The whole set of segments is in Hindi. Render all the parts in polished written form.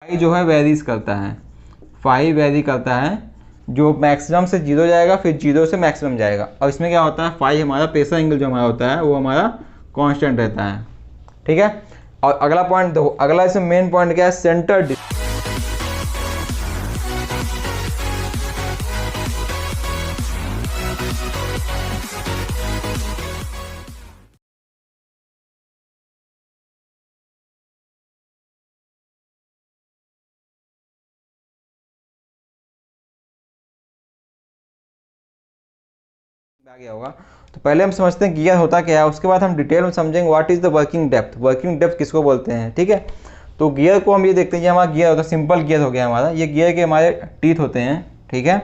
फाई जो है वेरीज करता है, फाई वेरी करता है, जो मैक्सिमम से जीरो जाएगा फिर जीरो से मैक्सिमम जाएगा। और इसमें क्या होता है, फाई हमारा प्रेशर एंगल जो हमारा होता है वो हमारा कांस्टेंट रहता है, ठीक है। और अगला पॉइंट देखो, अगला इसमें मेन पॉइंट क्या है, सेंटर आ गया होगा। तो पहले हम समझते हैं गियर होता क्या है, उसके बाद हम डिटेल में समझेंगे what is the working depth, working depth किसको बोलते हैं, ठीक है। तो गियर को हम ये देखते हैं, ये हमारा गियर होता है, सिंपल गियर हो गया हमारा, ये गियर के हमारे टीथ होते हैं, ठीक है।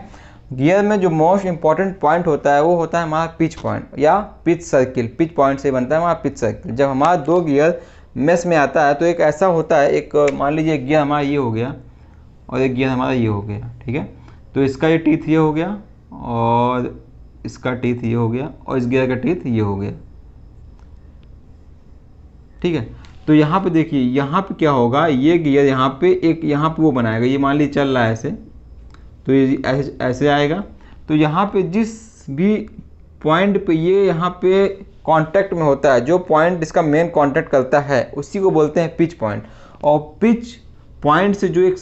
गियर में जो मोस्ट इंपॉर्टेंट पॉइंट होता है वो होता है हमारा पिच पॉइंट या पिच सर्किल, पिच पॉइंट से बनता है हमारा पिच सर्किल। जब हमारा दो गियर मेस में आता है तो एक ऐसा होता है, एक मान लीजिए गियर हमारा ये हो गया और एक गियर हमारा ये हो गया, ठीक है। तो इसका ये टीथ ये हो गया और इसका टीथ ये हो गया और इस गियर का टीथ ये हो गया, ठीक है। तो यहाँ पे देखिए, यहाँ पे क्या होगा, ये गियर यहाँ पे एक, यहाँ पे वो बनाएगा, ये मान लीजिए चल रहा है ऐसे, तो ये ऐसे ऐसे आएगा। तो यहाँ पे जिस भी पॉइंट पे ये यहाँ पे कांटेक्ट में होता है, जो पॉइंट इसका मेन कांटेक्ट करता है उसी को बोलते हैं पिच पॉइंट। और पिच पॉइंट से जो एक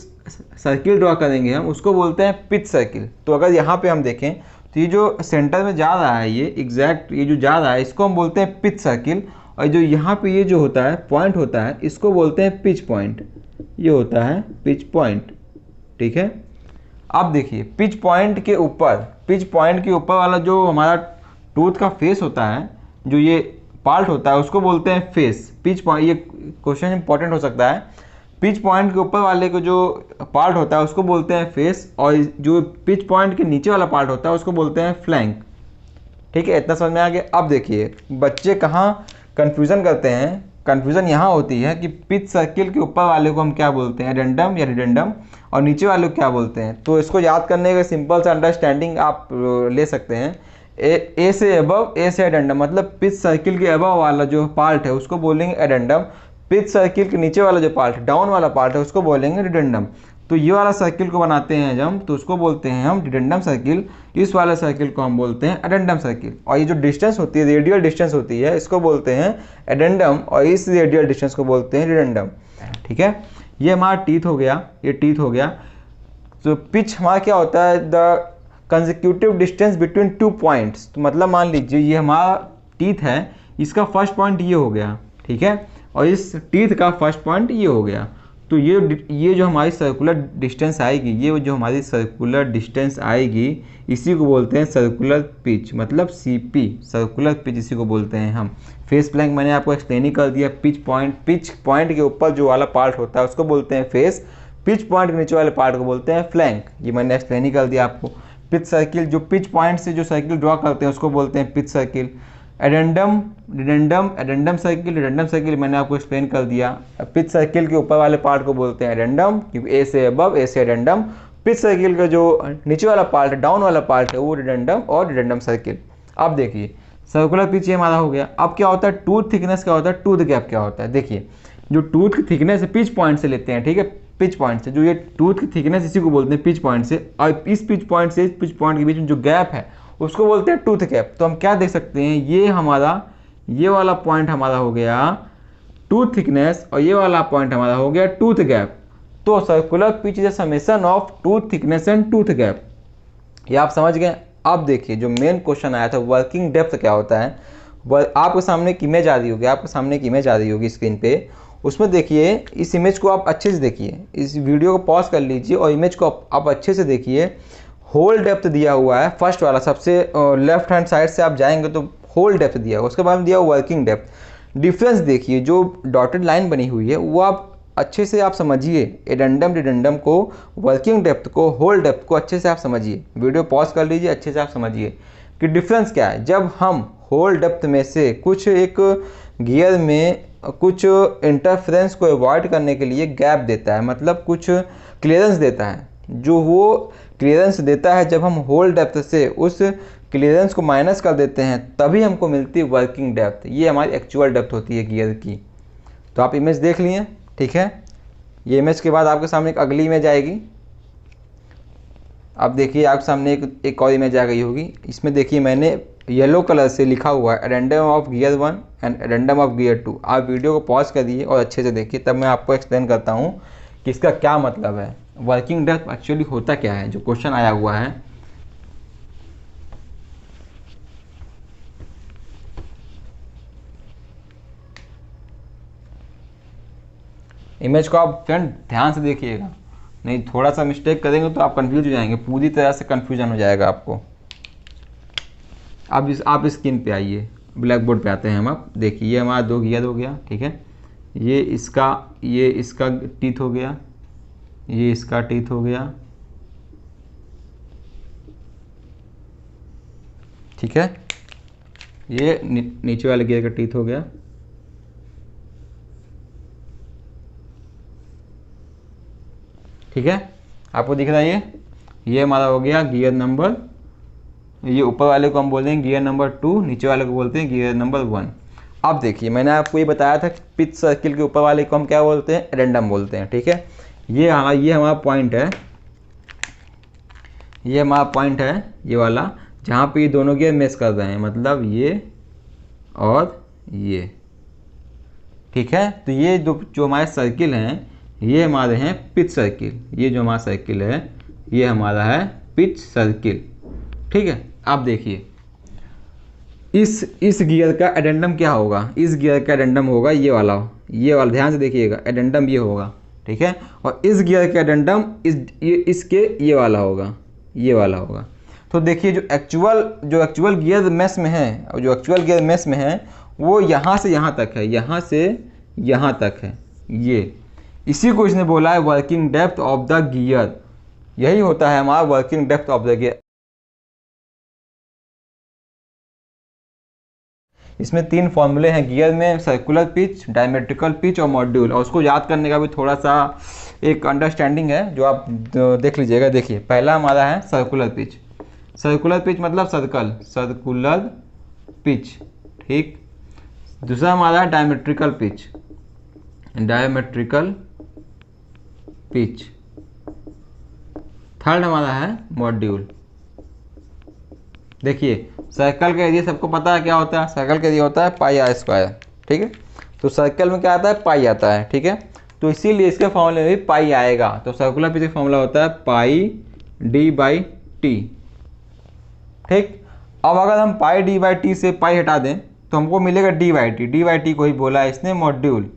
सर्किल ड्रॉ करेंगे हम उसको बोलते हैं पिच सर्किल। तो अगर यहाँ पे हम देखें तो ये जो सेंटर में जा रहा है, ये एग्जैक्ट ये जो जा रहा है इसको हम बोलते हैं पिच सर्किल। और जो यहाँ पे ये जो होता है पॉइंट होता है इसको बोलते हैं पिच पॉइंट, ये होता है पिच पॉइंट, ठीक है। अब देखिए पिच पॉइंट के ऊपर, पिच पॉइंट के ऊपर वाला जो हमारा टूथ का फेस होता है, जो ये पार्ट होता है उसको बोलते हैं फेस। पिच पॉइंट, ये क्वेश्चन इंपॉर्टेंट हो सकता है, पिच पॉइंट के ऊपर वाले को जो पार्ट होता है उसको बोलते हैं फेस, और जो पिच पॉइंट के नीचे वाला पार्ट होता है उसको बोलते हैं फ्लैंक, ठीक है। इतना समझ में आ गया। अब देखिए बच्चे कहाँ कन्फ्यूज़न करते हैं, कन्फ्यूज़न यहाँ होती है कि पिच सर्किल के ऊपर वाले को हम क्या बोलते हैं, एडेंडम या रिडेंडम, और नीचे वाले को क्या बोलते हैं। तो इसको याद करने का सिंपल सा अंडरस्टैंडिंग आप ले सकते हैं, ए से अबव, ए से एडेंडम, मतलब पिच सर्किल के अबव वाला जो पार्ट है उसको बोलेंगे एडेंडम, पिच सर्किल के नीचे वाला जो पार्ट डाउन वाला पार्ट है उसको बोलेंगे रिडेंडम। तो ये वाला सर्किल को बनाते हैं जब, तो उसको बोलते हैं हम रिडेंडम सर्किल, इस वाले सर्किल को हम बोलते हैं एडेंडम सर्किल। और ये जो डिस्टेंस होती है, रेडियल डिस्टेंस होती है, इसको बोलते हैं एडेंडम, और इस रेडियल डिस्टेंस को बोलते हैं रिडेंडम, ठीक है। ये हमारा टीथ हो गया, ये टीथ हो गया। तो पिच हमारा क्या होता है, the consecutive distance between two points. तो मतलब मान लीजिए ये हमारा टीथ है, इसका फर्स्ट पॉइंट ये हो गया, ठीक है, और इस टीथ का फर्स्ट पॉइंट ये हो गया। तो ये जो हमारी सर्कुलर डिस्टेंस आएगी, ये जो हमारी सर्कुलर डिस्टेंस आएगी इसी को बोलते हैं सर्कुलर पिच, मतलब सीपी, सर्कुलर पिच इसी को बोलते हैं हम। फेस फ्लैंक मैंने आपको एक्सप्लेन ही कर दिया। पिच पॉइंट के ऊपर जो वाला पार्ट होता है उसको बोलते हैं फेस, पिच पॉइंट के नीचे वाले पार्ट को बोलते हैं फ्लैंक, ये मैंने एक्सप्लेन ही कर दिया आपको। पिच सर्किल, जो पिच पॉइंट से जो सर्किल ड्रॉ करते हैं उसको बोलते हैं pitch circle. Addendum, dedendum, addendum circle, dedendum circle मैंने आपको एक्सप्लेन कर दिया। पिच सर्किल के ऊपर वाले पार्ट को बोलते हैं एडेंडम, क्योंकि ए से अबव, ए से एडेंडम। पिच सर्किल का जो नीचे वाला पार्ट है, डाउन वाला पार्ट है, वो रिडेंडम और रिडेंडम सर्किल। अब देखिए सर्कुलर पिच ये हमारा हो गया। अब क्या होता है, टूथ थिकनेस क्या होता है, टूथ गैप क्या होता है। देखिए जो टूथ की थिकनेस है पिच पॉइंट से लेते हैं, ठीक है, पिच पॉइंट से, जो ये टूथ की थिकनेस इसी को बोलते हैं पिच पॉइंट से, और इस पिच पॉइंट से इस पिच पॉइंट के बीच में जो गैप है उसको बोलते हैं टूथ गैप। तो हम क्या देख सकते हैं, ये हमारा, ये वाला पॉइंट हमारा हो गया टूथ थिकनेस और ये वाला पॉइंट हमारा हो गया टूथ गैप। तो circular pitch is a summation of tooth thickness and tooth gap, ये आप समझ गए। अब देखिए जो मेन क्वेश्चन आया था वर्किंग डेप्थ क्या होता है, आपके सामने एक इमेज आ रही होगी, आपके सामने एक इमेज आ रही होगी स्क्रीन पे। उसमें देखिए, इस इमेज को आप अच्छे से देखिए, इस वीडियो को पॉज कर लीजिए और इमेज को आप अच्छे से देखिए। होल डेप्थ दिया हुआ है, फर्स्ट वाला सबसे लेफ्ट हैंड साइड से आप जाएंगे तो होल डेप्थ दिया हुआ, उसके बाद में दिया हुआ वर्किंग डेप्थ। डिफरेंस देखिए, जो डॉटेड लाइन बनी हुई है वो आप अच्छे से आप समझिए, एडेंडम रिडेंडम को, वर्किंग डेप्थ को, होल डेप्थ को अच्छे से आप समझिए। वीडियो पॉज कर लीजिए, अच्छे से आप समझिए कि डिफरेंस क्या है। जब हम होल डेप्थ में से कुछ एक गियर में कुछ इंटरफ्रेंस को अवॉइड करने के लिए गैप देता है, मतलब कुछ क्लियरेंस देता है, जो वो क्लियरेंस देता है जब हम होल डेप्थ से उस क्लियरेंस को माइनस कर देते हैं तभी हमको मिलती है वर्किंग डेप्थ। ये हमारी एक्चुअल डेप्थ होती है गियर की। तो आप इमेज देख लिए, ठीक है। ये इमेज के बाद आपके सामने एक अगली इमेज आएगी। अब देखिए आपके सामने एक और इमेज आ गई होगी। इसमें देखिए मैंने येलो कलर से लिखा हुआ है addendum of gear 1 and addendum of gear 2। आप वीडियो को पॉज करिए और अच्छे से देखिए, तब मैं आपको एक्सप्लेन करता हूँ कि इसका क्या मतलब है, वर्किंग डेप्थ एक्चुअली होता क्या है, जो क्वेश्चन आया हुआ है। इमेज को आप फ्रेंड ध्यान से देखिएगा, नहीं थोड़ा सा मिस्टेक करेंगे तो आप कंफ्यूज हो जाएंगे, पूरी तरह से कंफ्यूजन हो जाएगा आपको। आप स्क्रीन पे आइए, ब्लैक बोर्ड पे आते हैं हम। आप देखिए ये हमारा 2 गियर हो गया, ठीक है। ये इसका टीथ हो गया, ये इसका टीथ हो गया, ठीक है। ये नीचे वाले गियर का टीथ हो गया, ठीक है। आपको दिख रहा है ये हमारा हो गया गियर नंबर, ये ऊपर वाले को हम बोलते हैं गियर नंबर 2, नीचे वाले को बोलते हैं गियर नंबर 1। अब देखिए मैंने आपको ये बताया था पिच सर्किल के ऊपर वाले को हम क्या बोलते हैं, एडेंडम बोलते हैं, ठीक है। ये हमारा पॉइंट है, ये हमारा पॉइंट है ये वाला, जहाँ पे ये दोनों गियर मैच कर रहे हैं, मतलब ये और ये, ठीक है। तो ये जो हमारे सर्किल हैं ये हमारे हैं पिच सर्किल, ये जो हमारा सर्किल है ये हमारा है पिच सर्किल, ठीक है। आप देखिए इस गियर का एडेंडम क्या होगा, इस गियर का एडेंडम होगा ये वाला, ध्यान से देखिएगा, एडेंडम ये होगा, ठीक है। और इस गियर का एडेंडम इसके ये वाला होगा, ये वाला होगा। तो देखिए जो एक्चुअल गियर मेश में है, और जो एक्चुअल गियर मेश में है वो यहाँ से यहाँ तक है, यहाँ से यहाँ तक है, ये इसी को इसने बोला है working depth of the gear. यही होता है हमारा working depth of the gear. इसमें 3 फॉर्मूले हैं गियर में, सर्कुलर पिच, डायमेट्रिकल पिच और मॉड्यूल, और उसको याद करने का भी थोड़ा सा एक अंडरस्टैंडिंग है जो आप देख लीजिएगा। देखिए पहला हमारा है सर्कुलर पिच, सर्कुलर पिच मतलब सर्कुलर पिच, ठीक। दूसरा हमारा है diametrical pitch, diametrical pitch. Third हमारा है मॉड्यूल। देखिए सर्कल का एरिया सबको पता है क्या होता है, सर्कल का एरिया होता है पाई आर स्क्वायर, ठीक है। तो सर्कल में क्या आता है, पाई आता है, ठीक है। तो इसीलिए इसके फॉर्मूले में भी पाई आएगा। तो सर्कुलर पिच का फॉर्मूला होता है पाई डी बाई टी, ठीक। अब अगर हम पाई डी बाई टी से पाई हटा दें तो हमको मिलेगा D by T, D by T को ही बोला है इसने मॉड्यूल,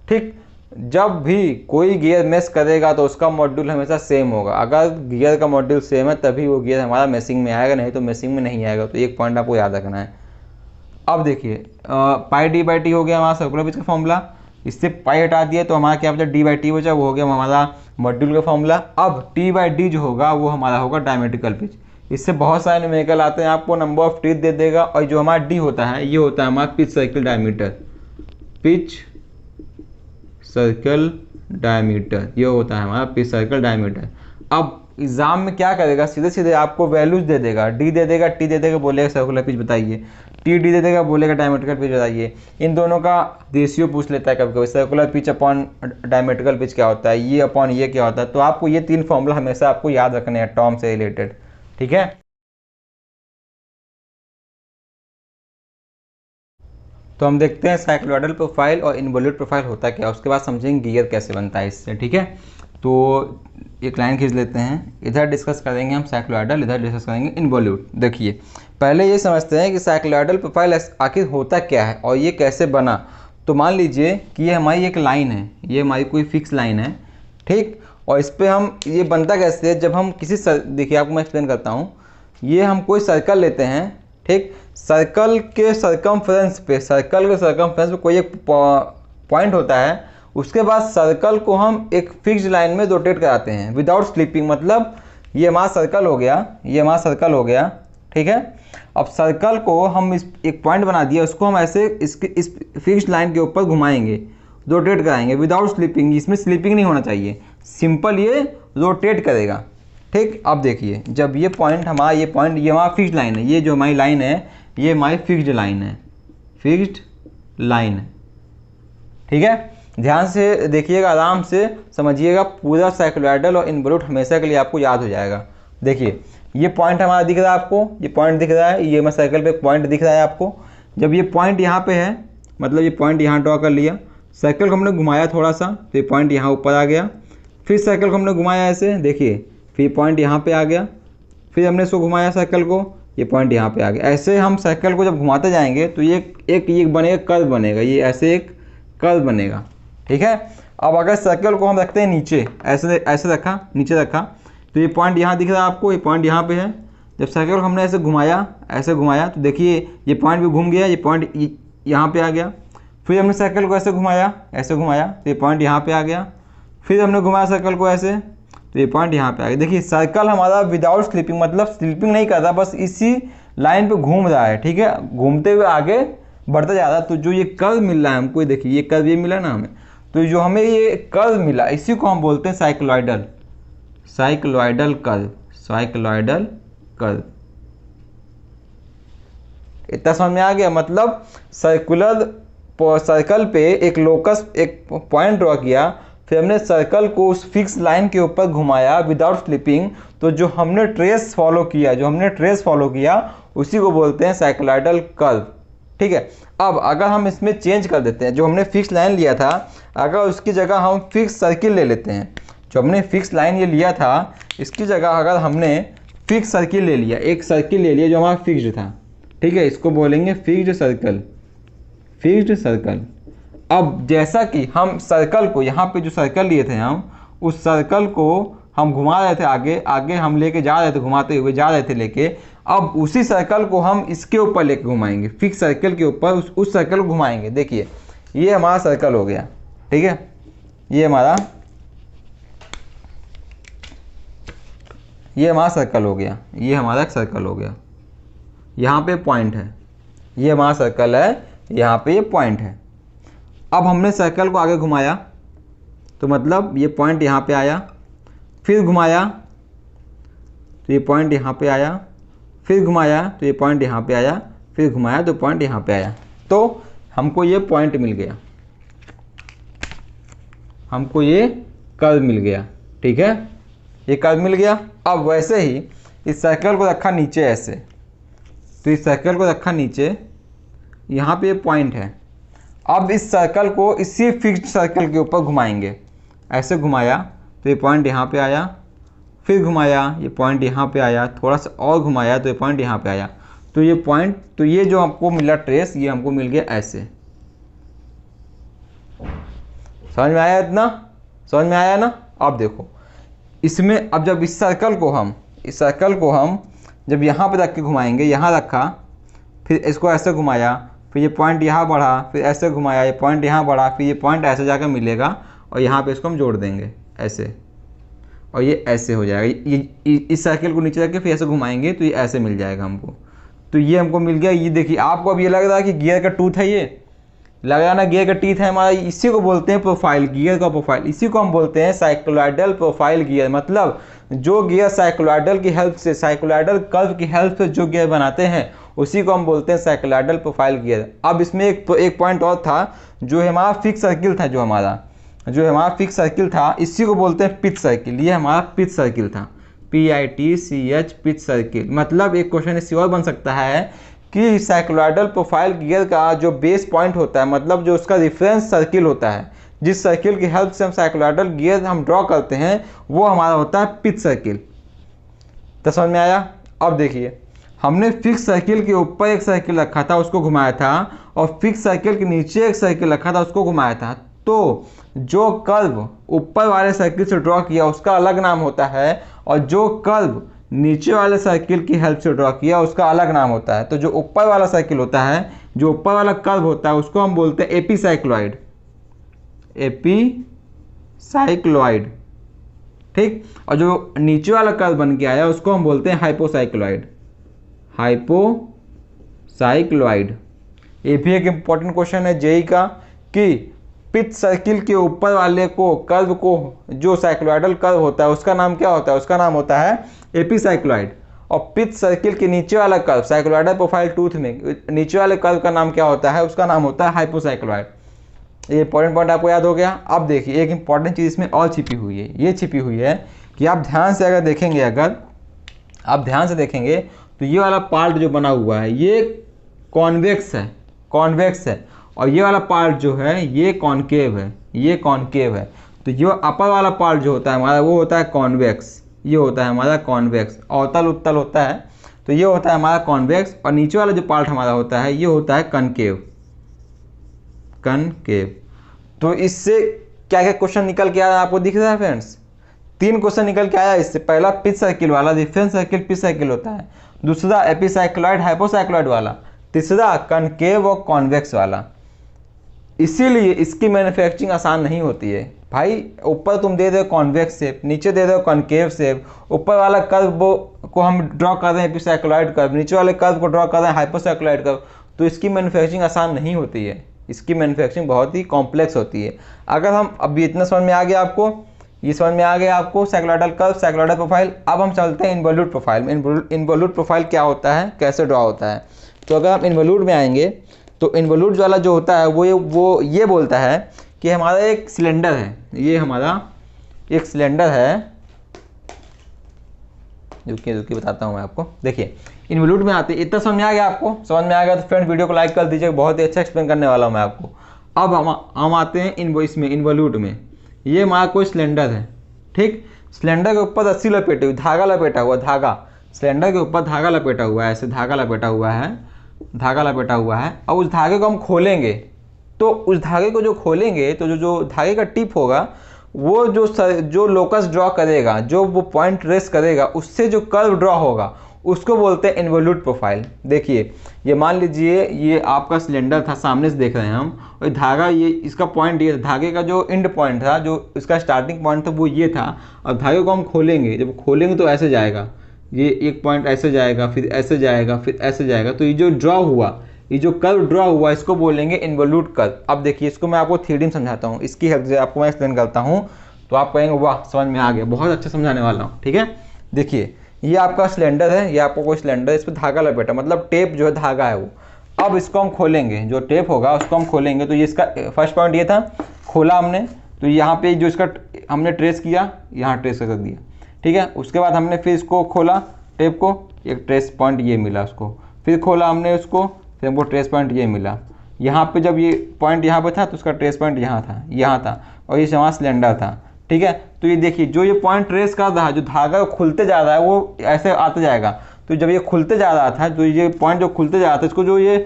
ठीक। जब भी कोई गियर मैश करेगा तो उसका मॉड्यूल हमेशा सेम होगा। अगर गियर का मॉड्यूल सेम है तभी वो गियर हमारा मैशिंग में आएगा, नहीं तो मैशिंग में नहीं आएगा। तो एक पॉइंट आपको याद रखना है। अब देखिए पाई डी बाई टी हो गया हमारा सर्कुलर पिच का फॉर्मूला, इससे पाई हटा दिया तो हमारा क्या बचा, डी बाई टी बचा, वो हो गया हमारा मॉड्यूल का फॉर्मूला। अब टी बाई डी जो होगा वो हमारा होगा डायमेट्रिकल पिच। इससे बहुत सारे न्यूमेरिकल आते हैं, आपको नंबर ऑफ टीथ दे देगा। और जो हमारा डी होता है ये होता है हमारा pitch circle diameter, pitch circle diameter, ये होता है हमारा पिच सर्कल डायमीटर। अब एग्जाम में क्या करेगा, सीधे सीधे आपको वैल्यूज दे देगा, डी दे देगा, टी दे देगा, बोलेगा सर्कुलर पिच बताइए, टी डी दे देगा, बोलेगा डायमेट्रिकल पिच बताइए। इन दोनों का रेशियो पूछ लेता है कभी कभी, circular pitch upon diametrical pitch क्या होता है, ये अपॉन ये क्या होता है। तो आपको ये 3 फॉर्मूला हमेशा आपको याद रखने हैं टर्म से रिलेटेड, ठीक है। तो हम देखते हैं साइक्लोइडल प्रोफाइल और इन्वोल्यूट प्रोफाइल होता क्या है, उसके बाद समझेंगे गियर कैसे बनता है इससे, ठीक है। तो एक लाइन खींच लेते हैं, इधर डिस्कस करेंगे हम साइक्लोइडल, इधर डिस्कस करेंगे इन्वोल्यूट। देखिए पहले ये समझते हैं कि साइक्लोइडल प्रोफाइल आखिर होता क्या है और ये कैसे बना। तो मान लीजिए कि ये हमारी एक लाइन है, ये हमारी कोई फिक्स लाइन है, ठीक। और इस पर हम ये बनता कैसे है, जब हम किसी देखिए आपको मैं एक्सप्लेन करता हूँ। ये हम कोई सर्कल लेते हैं, ठीक। सर्कल के सरकमफ्रेंस पे कोई एक पॉइंट होता है, उसके बाद सर्कल को हम एक फिक्स्ड लाइन में रोटेट कराते हैं विदाउट स्लिपिंग। मतलब ये हमारा सर्कल हो गया, ये हमारा सर्कल हो गया, ठीक है। अब सर्कल को हम इस एक पॉइंट बना दिया, उसको हम ऐसे इस फिक्स्ड लाइन के ऊपर घुमाएंगे, रोटेट कराएंगे विदाउट स्लिपिंग। इसमें स्लिपिंग नहीं होना चाहिए, सिंपल ये रोटेट करेगा, ठीक। अब देखिए जब ये पॉइंट हमारा ये हमारा फिक्स्ड लाइन है, ये जो हमारी लाइन है ये हमारी फिक्स्ड लाइन है, फिक्स्ड लाइन है, ठीक है। ध्यान से देखिएगा, आराम से समझिएगा, पूरा साइक्लोइडल और इन्वोल्यूट हमेशा के लिए आपको याद हो जाएगा। देखिए ये पॉइंट हमारा दिख रहा है आपको, ये पॉइंट दिख रहा है, ये मैं सर्कल पे पॉइंट दिख रहा है आपको। जब ये पॉइंट यहाँ पे है, मतलब ये पॉइंट यहाँ ड्रॉ कर लिया, सर्कल को हमने घुमाया थोड़ा सा तो ये पॉइंट यहाँ ऊपर आ गया, फिर सर्कल को हमने घुमाया ऐसे, देखिए फिर पॉइंट यहाँ पे आ गया, फिर हमने इसको घुमाया सर्कल को, ये पॉइंट यहाँ पे आ गया। ऐसे हम सर्कल को जब घुमाते जाएंगे तो ये बनेगा, कर्व बनेगा, ये ऐसे एक कर्व बनेगा, ठीक है। अब अगर सर्कल को हम रखते हैं नीचे, ऐसे रखा, नीचे रखा, तो ये पॉइंट यहाँ दिख रहा है आपको, ये पॉइंट यहाँ पे है। जब सर्कल को हमने ऐसे घुमाया तो देखिए ये पॉइंट भी घूम गया, ये पॉइंट यहाँ पे आ गया। फिर हमने सर्कल को ऐसे घुमाया तो ये पॉइंट यहाँ पे आ गया। फिर हमने घुमाया सर्कल को ऐसे तो ये पॉइंट यहाँ पे आ गया। देखिए सर्कल हमारा विदाउट स्लिपिंग, मतलब स्लिपिंग नहीं कर रहा, बस इसी लाइन पे घूम रहा है, ठीक है, घूमते हुए आगे बढ़ता जा रहा है। तो जो ये कर्व मिल रहा है हमको, देखिए ये कर्व ये मिला ना हमें, तो जो हमें ये कर्व मिला इसी को हम बोलते हैं साइक्लोइडल कर्व। इतना समझ में आ गया? मतलब सर्कल पे एक लोकस, एक पॉइंट ड्रॉ किया, फिर हमने सर्कल को उस फिक्स लाइन के ऊपर घुमाया विदाउट स्लिपिंग, तो जो हमने ट्रेस फॉलो किया उसी को बोलते हैं साइक्लोइडल कर्व, ठीक है। अब अगर हम इसमें चेंज कर देते हैं, जो हमने फिक्स लाइन लिया था अगर उसकी जगह हम फिक्स सर्किल ले लेते हैं, जो हमने फिक्स लाइन ये लिया था इसकी जगह अगर हमने फिक्स सर्किल ले लिया, एक सर्किल ले लिया जो हमारा फिक्स्ड था, ठीक है, इसको बोलेंगे फिक्स्ड सर्कल। अब जैसा कि हम सर्कल को, यहाँ पे जो सर्कल लिए थे हम, उस सर्कल को हम घुमा रहे थे आगे हम लेके जा रहे थे, घुमाते हुए जा रहे थे लेके, अब उसी सर्कल को हम इसके ऊपर लेके घुमाएंगे, फिक्स सर्कल के ऊपर उस सर्कल को घुमाएंगे। देखिए ये हमारा सर्कल हो गया, ठीक है, ये हमारा सर्कल हो गया, ये हमारा सर्कल हो गया, यहाँ पे पॉइंट है, ये हमारा सर्कल है, यहाँ पे ये पॉइंट है। अब हमने सर्कल को आगे घुमाया तो मतलब ये पॉइंट यहाँ पे आया, फिर घुमाया तो ये पॉइंट यहाँ पे आया, फिर घुमाया तो ये पॉइंट यहाँ पे आया, फिर घुमाया तो पॉइंट यहाँ पे आया, तो हमको ये पॉइंट मिल गया, हमको ये कर्व मिल गया, ठीक है, ये कर्व मिल गया। अब वैसे ही इस सर्कल को रखा नीचे ऐसे, तो इस सर्कल को रखा नीचे, यहाँ पे ये पॉइंट है। अब इस सर्कल को इसी फिक्स्ड सर्कल के ऊपर घुमाएंगे, ऐसे घुमाया तो ये पॉइंट यहाँ पे आया, फिर घुमाया ये पॉइंट यहाँ पे आया, थोड़ा सा और घुमाया तो ये पॉइंट यहाँ पे आया, तो ये पॉइंट, तो ये जो हमको मिला ट्रेस, ये हमको मिल गया ऐसे। समझ में आया? इतना समझ में आया ना? अब देखो इसमें, अब जब इस सर्कल को हम जब यहाँ पे रख के घुमाएंगे, यहाँ रखा, फिर इसको ऐसे घुमाया, फिर ये पॉइंट यहाँ बढ़ा, फिर ऐसे घुमाया, ये पॉइंट यहाँ बढ़ा, फिर ये पॉइंट ऐसे जाकर मिलेगा और यहाँ पे इसको हम जोड़ देंगे ऐसे, और ये ऐसे हो जाएगा। ये इस सर्कल को नीचे रख के फिर ऐसे घुमाएंगे तो ये ऐसे मिल जाएगा हमको, तो ये हमको मिल गया। ये देखिए आपको अब ये लग रहा है कि गियर का टूथ है, ये लग रहा ना गियर का टीथ है हमारा, इसी को बोलते हैं प्रोफाइल, गियर का प्रोफाइल, इसी को हम बोलते हैं साइक्लोइडल प्रोफाइल गियर। मतलब जो गियर साइक्लोइडल की हेल्प से, साइक्लोइडल कर्व की हेल्प से जो गियर बनाते हैं उसी को हम बोलते हैं साइक्लोइडल प्रोफाइल गियर। अब इसमें एक पॉइंट और था, जो हमारा फिक्स सर्किल था, जो हमारा फिक्स सर्किल था, इसी को बोलते हैं पिच सर्किल। ये हमारा पिच सर्किल था, PITCH पिच सर्किल। मतलब एक क्वेश्चन इससे और बन सकता है कि साइक्लोइडल प्रोफाइल गियर का जो बेस पॉइंट होता है, मतलब जो उसका रेफरेंस सर्किल होता है, जिस सर्किल की हेल्प से हम साइक्लोइडल गियर हम ड्रॉ करते हैं, वो हमारा होता है पिच सर्किल। तो समझ में आया? अब देखिए हमने फिक्स सर्किल के ऊपर एक सर्किल रखा था, उसको घुमाया था, और फिक्स सर्किल के नीचे एक सर्किल रखा था, उसको घुमाया था। तो जो कर्व ऊपर वाले सर्किल से ड्रॉ किया उसका अलग नाम होता है, और जो कर्व नीचे वाले सर्किल की हेल्प से ड्रॉ किया उसका अलग नाम होता है। तो जो ऊपर वाला सर्किल होता है, जो ऊपर वाला कर्व होता है, उसको हम बोलते हैं एपीसाइक्लॉइड, ठीक। और जो नीचे वाला कर्व बन के आया उसको हम बोलते हैं हाइपोसाइक्लॉइड। ये भी एक इंपॉर्टेंट क्वेश्चन है जेई का, कि पिच सर्किल के ऊपर वाले को, कर्व को, जो साइक्लोइडल कर्व होता है उसका नाम क्या होता है? उसका नाम होता है एपीसाइक्लॉइड। और पिच सर्किल के नीचे वाला कर्व, साइक्लोइडल प्रोफाइल टूथ में नीचे वाले कर्व का नाम क्या होता है? उसका नाम होता है हाइपोसाइक्लॉइड। ये इंपॉर्टेंट पॉइंट आपको याद हो गया। अब देखिए एक इंपॉर्टेंट चीज़ इसमें और छिपी हुई है, ये छिपी हुई है कि आप ध्यान से अगर देखेंगे, अगर आप ध्यान से देखेंगे तो ये वाला पार्ट जो बना हुआ है ये कॉन्वेक्स है, कॉन्वेक्स है, और ये वाला पार्ट जो है ये कॉनकेव है, ये कॉनकेव है। तो ये अपर वाला पार्ट जो होता है हमारा वो होता है कॉन्वेक्स, ये होता है हमारा कॉन्वेक्स, अवतल उत्तल होता है, तो ये होता है हमारा कॉन्वेक्स। और नीचे वाला जो पार्ट हमारा होता है ये होता है कनकेव, कनकेव। तो इससे क्या क्या क्वेश्चन निकल के आया आपको दिख रहा है फ्रेंड्स? 3 क्वेश्चन निकल के आया इससे। पहला पिच सर्किल वाला, रिफरेंस सर्किल पिच सर्किल होता है, दूसरा एपिसाइक्लॉइड हाइपोसाइक्लॉइड वाला, तीसरा कनकेव और कॉन्वेक्स वाला। इसीलिए इसकी मैन्युफैक्चरिंग आसान नहीं होती है भाई। ऊपर तुम दे दो कॉन्वेक्स शेप, नीचे दे दो कॉनकेव शेप, ऊपर वाला कर्व को हम ड्रॉ कर रहे हैं एपिसाइक्लॉइड कर्व, नीचे वाले कर्व को ड्रॉ कर रहे हैं हाइपोसाइक्लॉइड कर्व, तो इसकी मैन्युफैक्चरिंग आसान नहीं होती है, इसकी मैन्युफैक्चरिंग बहुत ही कॉम्प्लेक्स होती है। अगर हम अभी इतना समझ में आ गया आपको, ये समझ में आ गया आपको साइक्लॉइडल कर्व, साइक्लॉइडल प्रोफाइल। अब हम चलते हैं इन्वॉल्यूट प्रोफाइल में। इन्वॉल्यूट प्रोफाइल क्या होता है, कैसे ड्रॉ होता है? तो अगर हम इन्वॉल्यूट में आएंगे तो इन्वॉल्यूट वाला जो होता है वो ये बोलता है कि हमारा एक सिलेंडर है, ये हमारा एक सिलेंडर है, रुकिए बताता हूँ मैं आपको। देखिए इन्वॉल्यूट में आते, इतना समझ में आ गया आपको? समझ में आ गया तो फ्रेंड वीडियो को लाइक कर दीजिए, बहुत ही अच्छा एक्सप्लेन करने वाला हूँ मैं आपको। अब हम आते हैं इसमें इन्वॉल्यूट में। ये हमारा कोई सिलेंडर है, ठीक, सिलेंडर के ऊपर रस्सी लपेटी हुई, धागा लपेटा हुआ, धागा, सिलेंडर के ऊपर धागा लपेटा हुआ है, ऐसे धागा लपेटा हुआ है, धागा लपेटा हुआ है। और उस धागे को हम खोलेंगे, तो उस धागे को जो खोलेंगे तो जो धागे का टिप होगा वो जो लोकस ड्रॉ करेगा, जो वो पॉइंट ट्रेस करेगा, उससे जो कर्व ड्रॉ होगा उसको बोलते हैं इन्वॉल्यूट प्रोफाइल। देखिए ये मान लीजिए ये आपका सिलेंडर था, सामने से देख रहे हैं हम, और धागा ये इसका पॉइंट ये, धागे का जो एंड पॉइंट था, जो इसका स्टार्टिंग पॉइंट था वो ये था। और धागे को हम खोलेंगे, जब खोलेंगे तो ऐसे जाएगा, ये एक पॉइंट ऐसे जाएगा, फिर ऐसे जाएगा, फिर ऐसे जाएगा। तो ये जो ड्रॉ हुआ, ये जो कर्व ड्रॉ हुआ, इसको बोलेंगे इन्वॉल्यूट कर्व। अब देखिए इसको मैं आपको 3D में समझाता हूँ, इसकी हेल्प से आपको मैं एक्सप्लेन करता हूँ, तो आप कहेंगे वाह समझ में आ गया, बहुत अच्छा समझाने वाला हूँ, ठीक है। देखिए ये आपका सिलेंडर है, ये आपको कोई सिलेंडर है, इस पर धागा लपेटा, मतलब टेप जो है धागा है वो। अब इसको हम खोलेंगे, जो टेप होगा उसको हम खोलेंगे, तो ये इसका फर्स्ट पॉइंट ये था, खोला हमने, तो यहाँ पे जो इसका हमने ट्रेस किया, यहाँ ट्रेस कर दिया, ठीक है। उसके बाद हमने फिर इसको खोला टेप को, एक ट्रेस पॉइंट ये मिला उसको, फिर खोला हमने उसको, फिर हमको ट्रेस पॉइंट ये मिला। यहाँ पे जब ये पॉइंट यहाँ पे था तो उसका ट्रेस पॉइंट यहाँ था, और ये हमारा सिलेंडर था, ठीक है। तो ये देखिए जो ये पॉइंट ट्रेस कर रहा है, जो धागा खुलते जा रहा है वो ऐसे आता जाएगा। तो जब ये खुलते जा रहा था, जो ये पॉइंट जो खुलते जा रहा था, इसको जो ये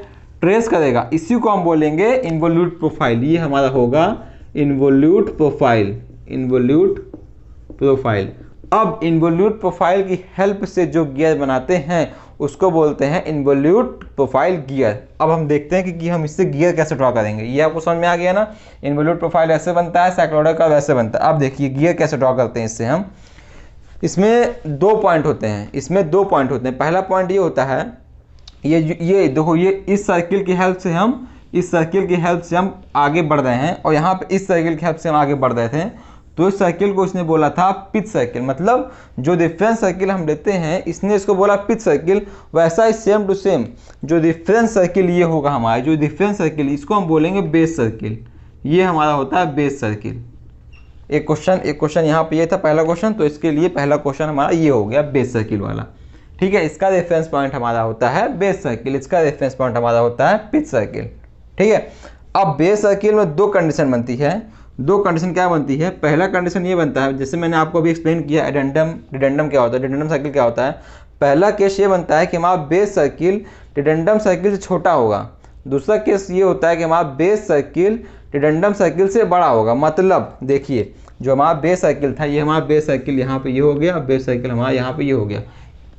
ट्रेस करेगा, इसी को हम बोलेंगे इन्वॉल्यूट प्रोफाइल। ये हमारा होगा इन्वॉल्यूट प्रोफाइल, इन्वॉल्यूट प्रोफाइल। अब इन्वॉल्यूट प्रोफाइल की हेल्प से जो गियर बनाते हैं उसको बोलते हैं इन्वॉल्यूट प्रोफाइल गियर। अब हम देखते हैं कि हम इससे गियर कैसे ड्रॉ करेंगे। ये आपको समझ में आ गया ना, इन्वॉल्यूट प्रोफाइल ऐसे बनता है, साइक्लॉइडल कर्व वैसे बनता है। अब देखिए गियर कैसे ड्रॉ करते हैं इससे हम। इसमें 2 पॉइंट होते हैं, इसमें 2 पॉइंट होते हैं। पहला पॉइंट ये होता है, ये देखो, ये इस सर्किल की हेल्प से हम, इस सर्किल की हेल्प से हम आगे बढ़ रहे हैं, और यहाँ पे इस सर्किल की हेल्प से हम आगे बढ़ रहे थे। तो इस सर्किल को इसने बोला था पिच सर्किल, मतलब जो रिफरेंस सर्किल हम लेते हैं इसने इसको बोला पिच सर्किल। वैसा ही सेम टू सेम जो रिफरेंस सर्किल ये होगा हमारा, जो रिफरेंस सर्किल, इसको हम बोलेंगे बेस सर्किल। ये हमारा होता है बेस सर्किल। एक क्वेश्चन यहाँ पे ये था पहला क्वेश्चन, तो इसके लिए पहला क्वेश्चन हमारा ये हो गया बेस सर्किल वाला, ठीक है। इसका रेफरेंस पॉइंट हमारा होता है बेस सर्किल, इसका रेफरेंस पॉइंट हमारा होता है पिच सर्किल, ठीक है। अब बेस सर्किल में 2 कंडीशन बनती है। 2 कंडीशन क्या बनती है? पहला कंडीशन ये बनता है, जैसे मैंने आपको अभी एक्सप्लेन किया डिडेंडम क्या होता है, डिडेंडम सर्किल क्या होता है। पहला केस ये बनता है कि हमारा बेस सर्किल डिडेंडम सर्किल से छोटा होगा। दूसरा केस ये होता है कि हमारा बेस सर्किल डिडेंडम सर्किल से बड़ा होगा। मतलब देखिए जो हमारा बेस सर्किल था, ये हमारा बेस सर्किल यहाँ पे ये हो गया, बेस सर्किल हमारा यहाँ पे ये हो गया।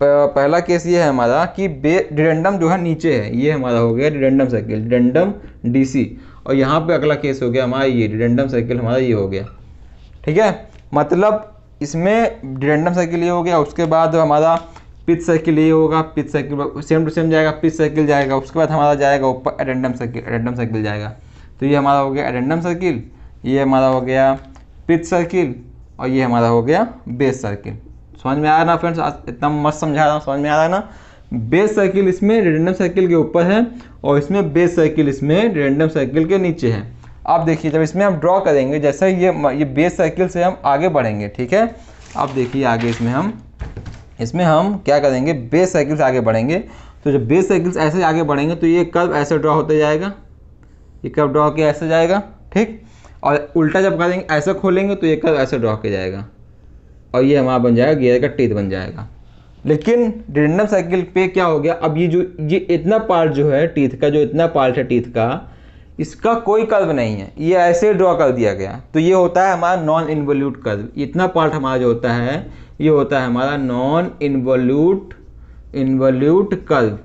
पहला केस ये है हमारा कि डिडेंडम जो है नीचे है, ये हमारा हो गया डिडेंडम सर्किल, डिडेंडम डीसी। और यहाँ पे अगला केस हो गया हमारा ये डिडेंडम सर्किल हमारा ये हो गया, ठीक है। मतलब इसमें डिडेंडम सर्किल ये हो गया, उसके बाद हमारा पिच सर्किल ये होगा, pitch circle same to same जाएगा, पिच सर्किल जाएगा, उसके बाद हमारा जाएगा ऊपर एडेंडम सर्किल जाएगा। तो ये हमारा हो गया एडेंडम सर्किल, ये हमारा हो गया पिच सर्किल, और ये हमारा हो गया बेस सर्किल। समझ में आ रहा ना फ्रेंड्स? इतना मस्त समझा रहा हूँ, समझ में आ रहा है ना। बेस सर्किल इसमें डिडेंडम सर्किल के ऊपर है, और इसमें बेस सर्किल इसमें डिडेंडम सर्किल के नीचे है। अब देखिए जब इसमें हम ड्रॉ करेंगे, जैसे ये बेस सर्किल से हम आगे बढ़ेंगे, ठीक है। अब देखिए आगे इसमें हम क्या करेंगे, बेस सर्किल से आगे बढ़ेंगे। तो जब बेस सर्किल से ऐसे आगे बढ़ेंगे तो ये कर्व ऐसे ड्रॉ होते जाएगा, ये कर्व ड्रॉ किया ऐसे जाएगा, ठीक। और उल्टा जब करेंगे ऐसे खोलेंगे तो ये कर्व ऐसे ड्रॉ किया जाएगा और ये हमारा बन जाएगा गियर का टीथ बन जाएगा। लेकिन डिडेंडम साइकिल पे क्या हो गया, अब ये इतना पार्ट जो है टीथ का, जो इतना पार्ट है टीथ का, इसका कोई कर्व नहीं है, ये ऐसे ड्रॉ कर दिया गया। तो ये होता है हमारा नॉन इन्वोल्यूट कर्व। इतना पार्ट हमारा जो होता है ये होता है हमारा नॉन इन्वोल्यूट कर्व।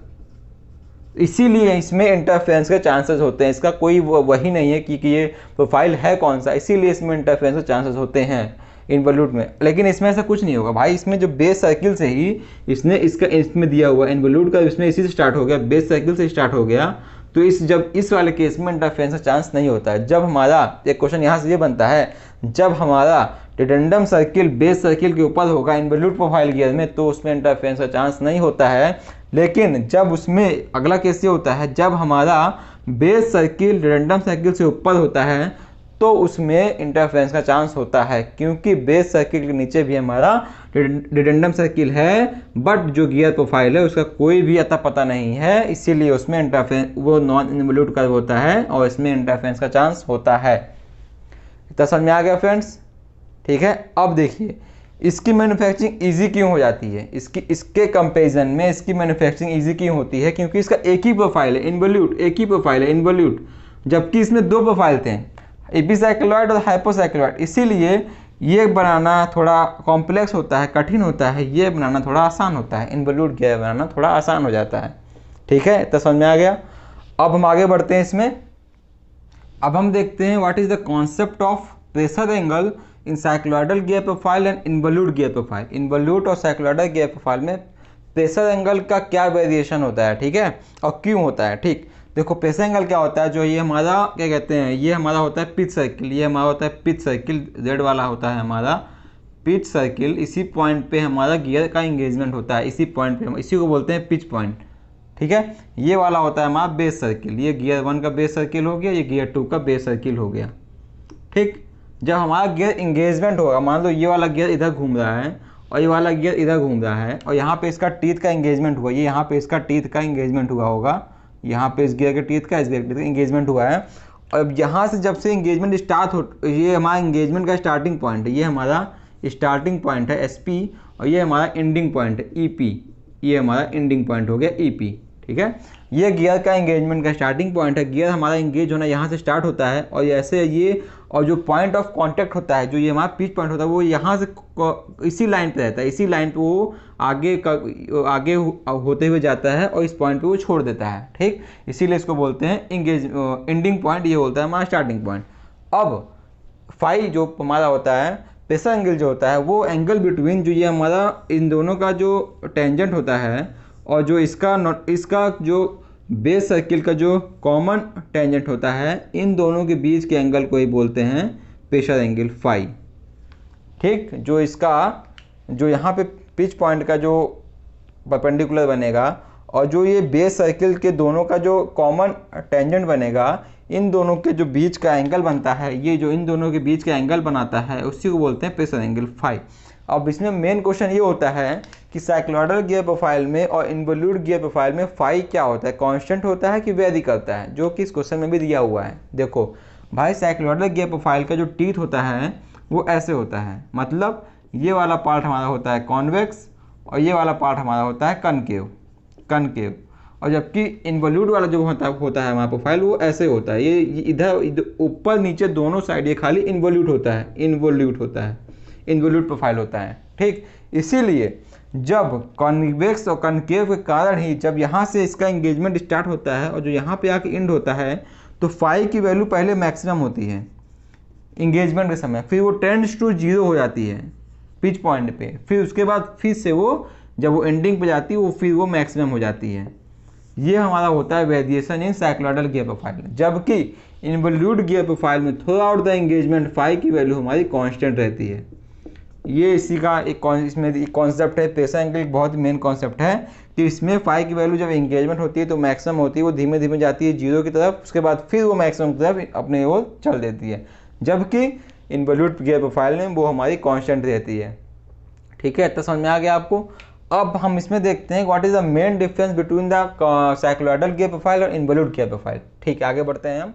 इसीलिए इसमें इंटरफेरेंस के चांसेस होते हैं। इसका कोई वही नहीं है कि ये प्रोफाइल है कौन सा, इसीलिए इसमें इंटरफेरेंस के चांसेस होते हैं इन्वोल्यूट में। लेकिन इसमें ऐसा कुछ नहीं होगा भाई, इसमें जो बेस सर्किल से ही इसमें दिया हुआ इन्वोल्यूट का, इसमें इसी से स्टार्ट हो गया, बेस सर्किल से स्टार्ट हो गया। तो जब इस वाले केस में इंटरफेरेंस का चांस नहीं होता है। जब हमारा एक क्वेश्चन यहाँ से ये बनता है, जब हमारा डिडेंडम सर्किल बेस सर्किल के ऊपर होगा इन्वोल्यूट प्रोफाइल गियर में, तो उसमें इंटरफेरेंस का चांस नहीं होता है। लेकिन जब उसमें अगला केस ये होता है, जब हमारा बेस सर्किल डिडेंडम सर्किल से ऊपर होता है तो उसमें इंटरफेरेंस का चांस होता है, क्योंकि बेस सर्किल के नीचे भी हमारा डिडेंडम सर्किल है, बट जो गियर प्रोफाइल है उसका कोई भी अता पता नहीं है, इसीलिए उसमें इंटरफेरेंस वो नॉन इन्वोल्यूट कर्व होता है और इसमें इंटरफेरेंस का चांस होता है। इतना समझ में आ गया फ्रेंड्स, ठीक है। अब देखिए इसकी मैन्युफैक्चरिंग इजी क्यों हो जाती है, इसके कंपैरिजन में इसकी मैन्युफैक्चरिंग इजी क्यों होती है, क्योंकि इसका एक ही प्रोफाइल है इन्वोल्यूट, एक ही प्रोफाइल है इन्वोल्यूट, जबकि इसमें दो प्रोफाइल थे, एपिसाइक्लॉइड और हाइपोसाइक्लॉइड। इसीलिए ये बनाना थोड़ा कॉम्प्लेक्स होता है, कठिन होता है, ये बनाना थोड़ा आसान होता है, इन्वोल्यूट गियर बनाना थोड़ा आसान हो जाता है, ठीक है। तो समझ में आ गया। अब हम आगे बढ़ते हैं इसमें। अब हम देखते हैं what is the concept of pressure angle in cycloidal gear profile and involute gear profile. Involute और साइक्लॉइडल गियर प्रोफाइल में प्रेशर एंगल का क्या वेरिएशन होता है, ठीक है, और क्यों होता है, ठीक। देखो प्रेशर एंगल क्या होता है, जो ये हमारा क्या कहते हैं, ये हमारा होता है पिच सर्किल, ये हमारा होता है पिच सर्किल, जेड वाला होता है हमारा पिच सर्किल। इसी पॉइंट पे हमारा गियर का एंगेजमेंट होता है, इसी पॉइंट पे, इसी को बोलते हैं पिच पॉइंट, ठीक है। ये वाला होता है हमारा बेस सर्किल, ये गियर 1 का बेस सर्किल हो गया, ये गियर 2 का बेस सर्किल हो गया, ठीक। जब हमारा गियर एंगेजमेंट होगा, मान लो ये वाला गियर इधर घूम रहा है और ये वाला गियर इधर घूम रहा है और यहाँ पे इसका टीथ का एंगेजमेंट हुआ, ये यहाँ पे इसका टीथ का एंगेजमेंट हुआ होगा, यहाँ पे इस गियर के टीथ का, इस गियर के टीथ का एंगेजमेंट हुआ है। और अब यहाँ से जब से एंगेजमेंट स्टार्ट हो, ये हमारा एंगेजमेंट का स्टार्टिंग पॉइंट है, ये हमारा स्टार्टिंग पॉइंट है SP और ये हमारा एंडिंग पॉइंट है EP, ये हमारा एंडिंग पॉइंट हो गया EP, ठीक है। ये गियर का एंगेजमेंट का स्टार्टिंग पॉइंट है, गियर हमारा एंगेज होना यहाँ से स्टार्ट होता है और ऐसे ये, और जो पॉइंट ऑफ कांटेक्ट होता है, जो ये हमारा पिच पॉइंट होता है, वो यहाँ से इसी लाइन पे रहता है, इसी लाइन पे वो आगे होते हुए जाता है और इस पॉइंट पे वो छोड़ देता है, ठीक। इसीलिए इसको बोलते हैं एंडिंग पॉइंट, ये होता है हमारा स्टार्टिंग पॉइंट। अब फाई जो हमारा होता है, प्रेशर एंगल जो होता है, वो एंगल बिटवीन जो ये हमारा इन दोनों का जो टेंजेंट होता है और जो इसका जो बेस सर्किल का जो कॉमन टेंजेंट होता है, इन दोनों के बीच के एंगल को ही बोलते हैं प्रेशर एंगल फाई, ठीक। जो इसका जो यहाँ पे पिच पॉइंट का जो परपेंडिकुलर बनेगा और जो ये बेस सर्किल के दोनों का जो कॉमन टेंजेंट बनेगा, इन दोनों के जो बीच का एंगल बनता है, ये जो इन दोनों के बीच का एंगल बनाता है, उसी को बोलते हैं प्रेशर एंगल फाई। अब इसमें मेन क्वेश्चन ये होता है कि साइक्लॉइडल गियर प्रोफाइल में और इन्वोल्यूट गियर प्रोफाइल में फाई क्या होता है, कांस्टेंट होता है कि वेरी करता है, जो कि इस क्वेश्चन में भी दिया हुआ है। देखो भाई साइक्लॉइडल गियर प्रोफाइल का जो टीथ होता है वो ऐसे होता है, मतलब ये वाला पार्ट हमारा होता है कॉन्वेक्स और ये वाला पार्ट हमारा होता है कनकेव, और जबकि इन्वोल्यूट वाला जो होता है हमारा प्रोफाइल वो ऐसे होता है, ये इधर ऊपर नीचे दोनों साइड ये खाली इन्वोल्यूट होता है, इन्वोल्यूट प्रोफाइल होता है, ठीक। इसीलिए जब कॉन्वेक्स और कनकेव के कारण ही जब यहाँ से इसका एंगेजमेंट स्टार्ट होता है और जो यहाँ पे आके एंड होता है, तो फाई की वैल्यू पहले मैक्सिमम होती है इंगेजमेंट के समय, फिर वो टेंड्स टू 0 हो जाती है पिच पॉइंट पे, फिर उसके बाद फिर से वो जब वो एंडिंग पे जाती है वो फिर वो मैक्सिमम हो जाती है। ये हमारा होता है variation in cycloidal gear profile. जबकि इन्वोल्यूट गियर प्रोफाइल में throughout the engagement phi की वैल्यू हमारी कांस्टेंट रहती है। ये इसी का इसमें एक कॉन्सेप्ट है। प्रेशर एंगल एक बहुत ही मेन कॉन्सेप्ट है कि इसमें फाई की वैल्यू जब एंगेजमेंट होती है तो मैक्सिमम होती है, वो धीमे धीमे जाती है जीरो की तरफ, उसके बाद फिर वो मैक्सिमम की तरफ अपने ओर चल देती है, जबकि इन्वॉल्यूट गियर प्रोफाइल में वो हमारी कांस्टेंट रहती है। ठीक है, तो समझ में आ गया आपको। अब हम इसमें देखते हैं what is the main difference between the cycloidal gear profile और इन्वॉल्यूट गियर प्रोफाइल। ठीक है, आगे बढ़ते हैं हम।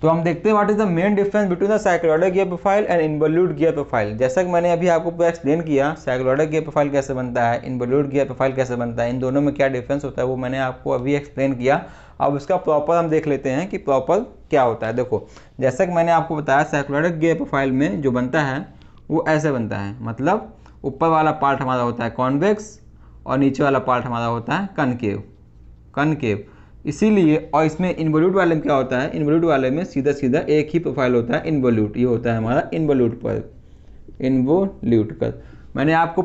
तो हम देखते हैं what is the main difference between the cycloidal gear profile and involute gear profile. जैसा कि मैंने अभी आपको पूरा एक्सप्लेन किया साइक्लोइडल गियर प्रोफाइल कैसे बनता है, इन्वॉल्यूट गियर प्रोफाइल कैसे बनता है, इन दोनों में क्या डिफरेंस होता है वो मैंने आपको अभी एक्सप्लेन किया। अब उसका प्रॉपर हम देख लेते हैं कि प्रॉपर क्या होता है। देखो, जैसा कि मैंने आपको बताया साइक्लोइडल गियर प्रोफाइल में जो बनता है वो ऐसे बनता है, मतलब ऊपर वाला पार्ट हमारा होता है कॉन्वेक्स और नीचे वाला पार्ट हमारा होता है कनकेव। इसीलिए, और इसमें इन्वॉल्यूट वाले में क्या होता है, इन्वॉल्यूट वाले में सीधा सीधा एक ही प्रोफाइल होता है इन्वॉल्यूट, ये होता है हमारा इन्वॉल्यूट कर्व। मैंने आपको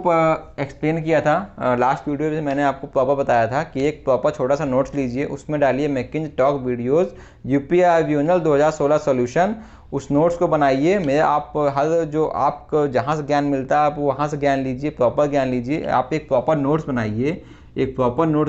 एक्सप्लेन किया था लास्ट वीडियो में, मैंने आपको प्रॉपर बताया था कि एक प्रॉपर छोटा सा नोट्स लीजिए, उसमें डालिए मैकिंज talk videos UPI tribunal 2016 solution, उस नोट्स को बनाइए। मैं आप हर जो आपको जहाँ से ज्ञान मिलता है आप वहाँ से ज्ञान लीजिए, प्रॉपर ज्ञान लीजिए। आप एक प्रॉपर नोट्स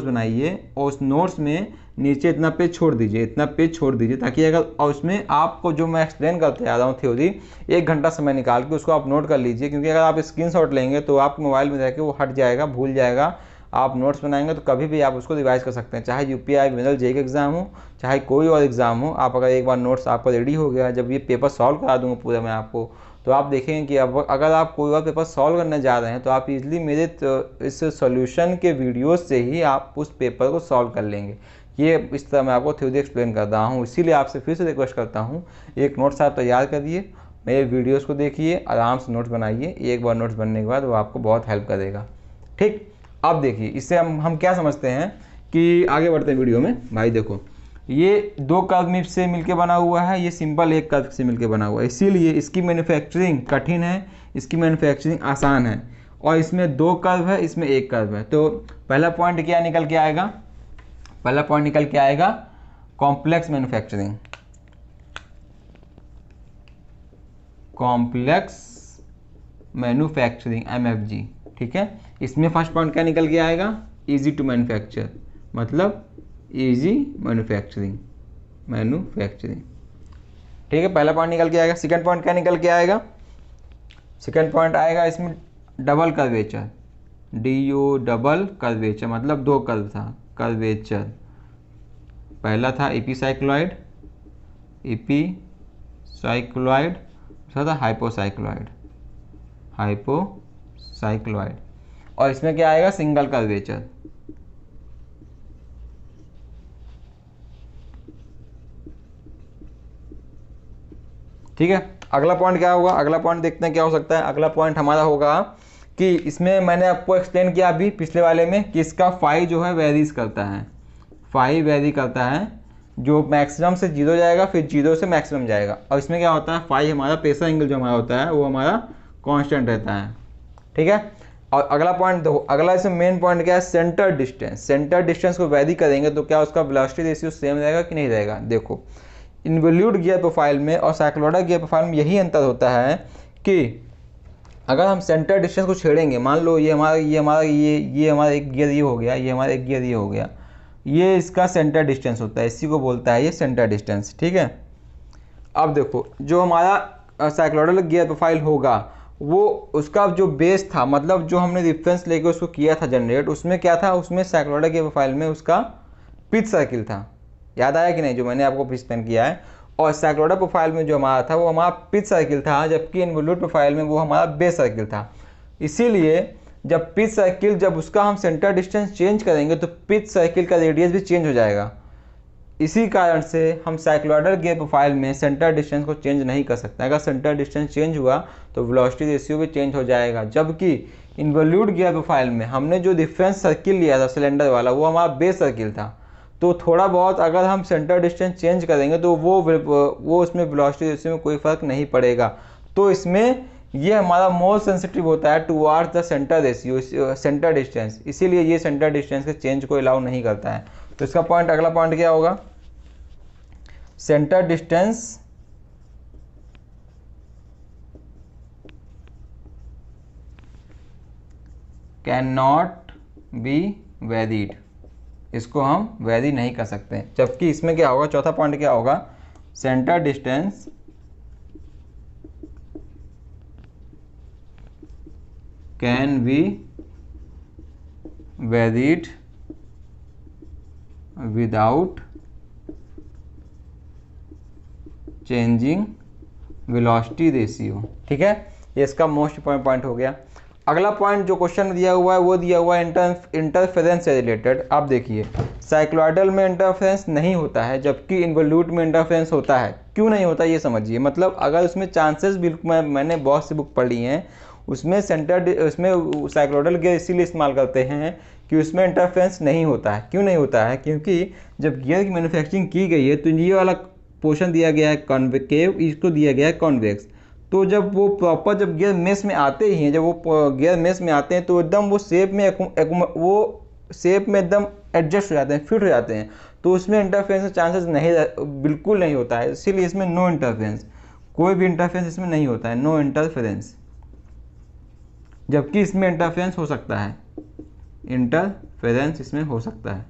बनाइए, और उस नोट्स में नीचे इतना पेज छोड़ दीजिए, ताकि अगर और उसमें आपको जो मैं एक्सप्लेन करते आ रहा हूँ थ्योरी, 1 घंटा समय निकाल के उसको आप नोट कर लीजिए, क्योंकि अगर आप स्क्रीनशॉट लेंगे तो आपके मोबाइल में रह के वो हट जाएगा, भूल जाएगा। आप नोट्स बनाएंगे तो कभी भी आप उसको रिवाइज कर सकते हैं, चाहे यूपीआई मिनरल जेई का एग्जाम हो, चाहे कोई और एग्जाम हो। आप अगर एक बार नोट्स आपका रेडी हो गया, जब ये पेपर सॉल्व करा दूंगा पूरा मैं आपको, तो आप देखेंगे कि अब अगर आप कोई और पेपर सॉल्व करने जा रहे हैं तो आप इजीली मेरे इस सॉल्यूशन के वीडियो से ही आप उस पेपर को सॉल्व कर लेंगे। ये इस तरह मैं आपको थ्योरी एक्सप्लेन कर रहा हूँ, इसीलिए आपसे फिर से रिक्वेस्ट करता हूँ, एक नोट्स आप तैयार करिए, मेरे वीडियोस को देखिए, आराम से नोट्स बनाइए। एक बार नोट्स बनने के बाद वो आपको बहुत हेल्प करेगा। ठीक, अब देखिए इससे हम क्या समझते हैं कि आगे बढ़ते हैं वीडियो में। भाई देखो, ये 2 कर्व से मिलके बना हुआ है, ये सिंपल एक कर्व से मिलके बना हुआ है, इसीलिए इसकी मैन्युफैक्चरिंग कठिन है, इसकी मैन्युफैक्चरिंग आसान है। और इसमें 2 कर्व है, इसमें 1 कर्व है। तो पहला पॉइंट क्या निकल के आएगा, पहला पॉइंट निकल के आएगा कॉम्प्लेक्स मैन्युफैक्चरिंग, MFG। ठीक है, इसमें फर्स्ट पॉइंट क्या निकल के आएगा, इजी टू मैन्युफैक्चर, मतलब इजी मैन्युफैक्चरिंग। ठीक है, पहला पॉइंट निकल के आएगा। सेकंड पॉइंट क्या निकल के आएगा, सेकंड पॉइंट आएगा इसमें double curvature, DO double curvature, मतलब 2 कर्व था कर्वेचर। पहला था एपीसाइक्लॉइड, दूसरा था हाइपोसाइक्लॉइड, और इसमें क्या आएगा, सिंगल कर्वेचर। ठीक है, अगला पॉइंट क्या होगा, अगला पॉइंट देखते हैं क्या हो सकता है। अगला पॉइंट हमारा होगा कि इसमें मैंने आपको एक्सप्लेन किया अभी पिछले वाले में कि इसका फाई जो है वेरीज करता है, फाई वेरी करता है, जो मैक्सिमम से 0 जाएगा फिर 0 से मैक्सिमम जाएगा। और इसमें क्या होता है, फाई हमारा प्रेशर एंगल जो हमारा होता है वो हमारा कांस्टेंट रहता है। ठीक है, और अगला पॉइंट देखो, अगला इसमें मेन पॉइंट क्या है, सेंटर डिस्टेंस। सेंटर डिस्टेंस को वेरी करेंगे तो क्या उसका वेलोसिटी रेशियो सेम रहेगा कि नहीं रहेगा। देखो, इन्वॉल्यूट गियर प्रोफाइल में और साइक्लोइडल गियर प्रोफाइल में यही अंतर होता है कि अगर हम सेंटर डिस्टेंस को छेड़ेंगे, मान लो ये हमारा एक गियर ये हो गया, ये हमारा एक गियर ये हो गया, ये इसका सेंटर डिस्टेंस होता है, इसी को बोलता है ये सेंटर डिस्टेंस। ठीक है, अब देखो जो हमारा साइक्लोइडल गियर प्रोफाइल होगा वो उसका जो बेस था, मतलब जो हमने रेफरेंस लेके उसको किया था जनरेट, उसमें क्या था, उसमें साइक्लोइडल गियर प्रोफाइल में उसका पिच सर्किल था। याद आया कि नहीं, जो मैंने आपको एक्सप्लेन किया है। और साइक्लोइडल प्रोफाइल में जो हमारा था वो हमारा पिच सर्किल था, जबकि इन्वॉल्यूट प्रोफाइल में वो हमारा बेस सर्किल था। इसीलिए जब पिच सर्किल, जब उसका हम सेंटर डिस्टेंस चेंज करेंगे तो पिच सर्किल का रेडियस भी चेंज हो जाएगा। इसी कारण से हम साइक्लोइडल गियर प्रोफाइल में सेंटर डिस्टेंस को चेंज नहीं कर सकते। अगर सेंटर डिस्टेंस चेंज हुआ तो वेलोसिटी रेशियो भी चेंज हो जाएगा। जबकि इन्वॉल्यूट गियर प्रोफाइल में हमने जो डिफरेंस सर्किल लिया था सिलेंडर वाला, वो हमारा बेस सर्किल था। तो थोड़ा बहुत अगर हम सेंटर डिस्टेंस चेंज करेंगे तो वो उसमें वेलोसिटी रेशियो में कोई फर्क नहीं पड़ेगा। तो इसमें ये हमारा मोर सेंसिटिव होता है towards the centre ratio, centre distance, इसीलिए ये सेंटर डिस्टेंस के चेंज को अलाउ नहीं करता है। तो इसका पॉइंट, अगला पॉइंट क्या होगा, centre distance can not be varied, इसको हम वेरी नहीं कर सकते। जबकि इसमें क्या होगा, चौथा पॉइंट क्या होगा, centre distance can be varied without changing velocity ratio. ठीक है, ये इसका मोस्ट इम्पोर्टेंट पॉइंट हो गया। अगला पॉइंट जो क्वेश्चन दिया हुआ है वो दिया हुआ है इंटरफेरेंस से रिलेटेड। आप देखिए साइक्लॉयडल में इंटरफेरेंस नहीं होता है, जबकि इन्वोल्यूट में इंटरफेरेंस होता है। क्यों नहीं होता ये समझिए, मतलब अगर उसमें चांसेस बिल्कुल, मैंने बहुत सी बुक पढ़ी हैं, उसमें उसमें साइक्लॉयडल गियर इसीलिए इस्तेमाल करते हैं कि उसमें इंटरफेरेंस नहीं होता है। क्यों नहीं होता है, क्योंकि जब गियर की मैन्युफैक्चरिंग की गई है तो ये वाला पोर्शन दिया गया है कॉन्वेकेव, इसको दिया गया है कॉन्वेक्स। तो जब वो प्रॉपर जब गियर मेस में आते ही हैं, जब वो गियर मेस में आते हैं तो एकदम वो शेप में एकदम एडजस्ट हो जाते हैं, फिट हो जाते हैं, तो उसमें इंटरफेरेंस का चांसेस नहीं, बिल्कुल नहीं होता है। इसीलिए इसमें नो इंटरफेरेंस, कोई भी इंटरफेरेंस इसमें नहीं होता है, नो इंटरफेरेंस। जबकि इसमें इंटरफेरेंस हो सकता है, इंटरफेरेंस इसमें हो सकता है।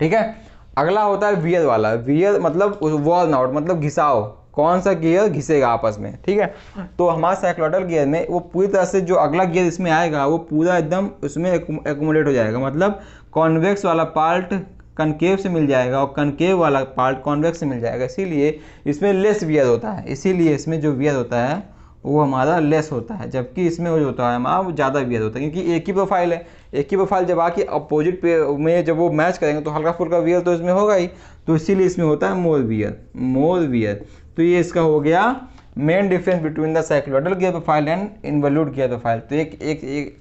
ठीक है, अगला होता है वियर वाला। वियर मतलब वॉर्न आउट, मतलब घिसाव, कौन सा गियर घिसेगा आपस में। ठीक है, तो हमारे साइक्लॉयडल गियर में वो पूरी तरह से जो अगला गियर इसमें आएगा वो पूरा एकदम उसमें एकोमोडेट हो जाएगा, मतलब कॉन्वेक्स वाला पार्ट कनकेव से मिल जाएगा और कनकेव वाला पार्ट कॉन्वेक्स से मिल जाएगा। इसीलिए इसमें लेस वियर होता है, इसीलिए इसमें जो वियर होता है वो हमारा लेस होता है, जबकि इसमें वो जो होता है हमारा वो ज़्यादा वियर होता है, क्योंकि एक ही प्रोफाइल है। एक ही प्रोफाइल जब आके अपोजिट पे में जब वो मैच करेंगे तो हल्का फुल्का वियर तो इसमें होगा ही, तो इसीलिए इसमें होता है मोर वियर। तो ये इसका हो गया main difference between the cycloidal gear profile and involute gear profile. तो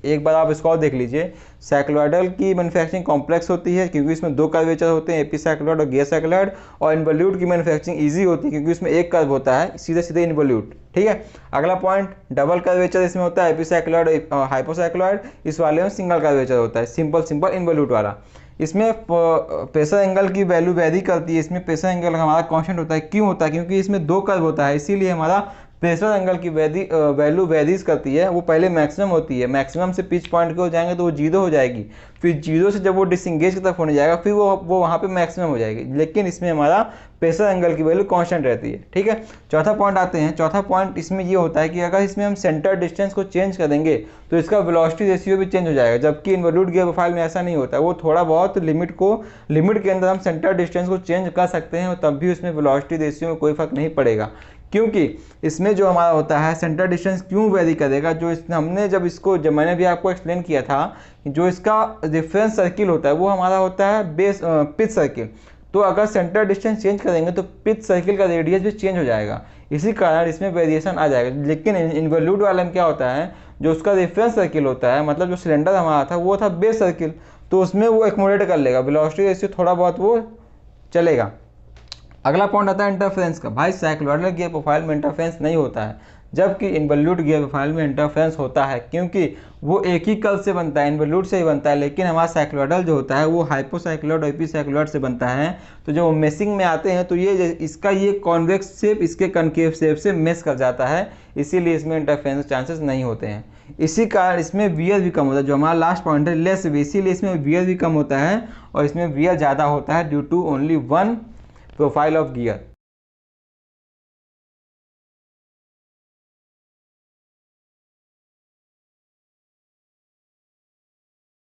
एक बार आप इसको और देख लीजिए। साइक्लॉयडल की मैन्युफैक्चरिंग कॉम्प्लेक्स होती है क्योंकि इसमें दो कर्वेचर होते हैं, एपी साइक्लॉयड और गियर साइक्लॉयड, और इन्वोल्यूट की मैन्युफैक्चरिंग ईजी होती है क्योंकि इसमें एक कर्व होता है सीधे सीधे इन्वोल्यूट। ठीक है, अगला पॉइंट डबल कर्वेचर इसमें होता है, एपी साइक्लॉयड हाइपोसाइक्लॉयड, इस वाले में सिंगल कर्वेचर होता है, सिंपल इन्वोल्यूट वाला। इसमें प्रेशर एंगल की वैल्यू वेरी करती है, इसमें प्रेशर एंगल हमारा कांस्टेंट होता है। क्यों होता है, क्योंकि इसमें दो कर्व होता है, इसीलिए हमारा प्रेशर एंगल की वैल्यू वेरीज करती है। वो पहले मैक्सिमम होती है, मैक्सिमम से पिच पॉइंट के हो जाएंगे तो वो जीरो हो जाएगी, फिर जीरो से जब वो डिसंगेज की तरफ होने जाएगा फिर वो वहाँ पे मैक्सिमम हो जाएगी, लेकिन इसमें हमारा प्रेशर एंगल की वैल्यू कांस्टेंट रहती है। ठीक है, चौथा पॉइंट आते हैं। चौथा पॉइंट इसमें ये होता है कि अगर इसमें हम सेंटर डिस्टेंस को चेंज करेंगे तो इसका वेलोसिटी रेशियो भी चेंज हो जाएगा, जबकि इन्वोल्यूट गियर प्रोफाइल में ऐसा नहीं होता है। वो थोड़ा बहुत लिमिट के अंदर हम सेंटर डिस्टेंस को चेंज कर सकते हैं और तब भी उसमें वेलोसिटी रेशियो में कोई फर्क नहीं पड़ेगा, क्योंकि इसमें जो हमारा होता है सेंटर डिस्टेंस क्यों वेरी करेगा, हमने जब मैंने भी आपको एक्सप्लेन किया था, जो इसका रेफरेंस सर्किल होता है वो हमारा होता है पिच सर्किल। तो अगर सेंटर डिस्टेंस चेंज करेंगे तो पिच सर्किल का रेडियस भी चेंज हो जाएगा, इसी कारण इसमें वेरिएशन आ जाएगा। लेकिन इन्वोल्यूट वाले में क्या होता है, जो उसका रेफरेंस सर्किल होता है, मतलब जो सिलेंडर हमारा था वो था बेस सर्किल, तो उसमें वो एकोमोडेट कर लेगा, वेलोसिटी रेशियो थोड़ा बहुत वो चलेगा। अगला पॉइंट आता है इंटरफेरेंस का। भाई साइक्लॉयडल गियर प्रोफाइल में इंटरफेरेंस नहीं होता है, जबकि इन्वोल्यूट गियर प्रोफाइल में इंटरफेरेंस होता है, क्योंकि वो एक ही कर्व से बनता है, इन्वोल्यूट से ही बनता है। लेकिन हमारा साइक्लॉयडल जो होता है वो हाइपोसाइक्लॉयड और एपीसाइक्लॉयड से बनता है। तो जब वो मेसिंग में आते हैं तो ये कॉन्वेक्स शेप इसके कनकेव शेप से मेस कर जाता है, इसीलिए इसमें इंटरफेरेंस चांसेस नहीं होते हैं। इसी कारण इसमें वियर भी कम होता है, जो हमारा लास्ट पॉइंट है लेस वी, इसीलिए इसमें वियर भी कम होता है और इसमें वियर ज़्यादा होता है due to only one profile of gear.